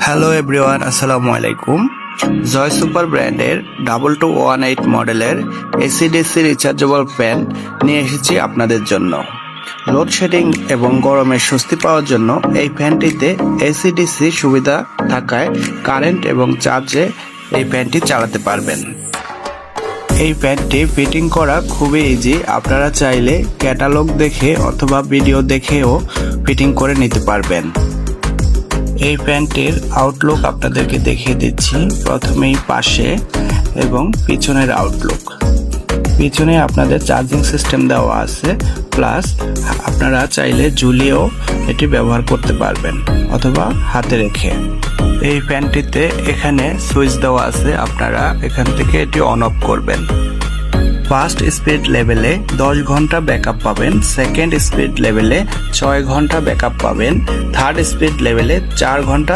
Hello everyone, আসসালামু আলাইকুম। জয় super ব্র্যান্ডের 2218 মডেলের এসিডিসি রিচার্জেবল ফ্যান নিয়ে এসেছি আপনাদের জন্য। লোডশেডিং এবং গরমের স্বস্তি পাওয়ার জন্য এই ফ্যানটিতে এসিডিসি সুবিধা থাকায় কারেন্ট এবং চার্জে এই ফ্যানটি চালাতে পারবেন। এই ফ্যানটি ফিটিং করা খুবই ইজি। আপনারা চাইলে ক্যাটালগ দেখে অথবা ভিডিও দেখেও ফিটিং করে নিতে পারবেন। এই ফ্যানটির আউটলুক আপনাদেরকে দেখিয়ে দিচ্ছি। প্রথমেই পাশে এবং পিছনের আউটলুক। পিছনে আপনাদের চার্জিং সিস্টেম দেওয়া আছে, প্লাস আপনারা চাইলে ঝুলিয়েও এটি ব্যবহার করতে পারবেন অথবা হাতে রেখে। এই ফ্যানটিতে এখানে সুইচ দেওয়া আছে, আপনারা এখান থেকে এটি অন অফ করবেন। ফার্স্ট স্পিড লেভেলে 10 ঘন্টা ব্যাকআপ পাবেন, সেকেন্ড স্পিড লেভেলে 6 ঘন্টা ব্যাকআপ পাবেন, থার্ড স্পিড লেভেলে 4 ঘন্টা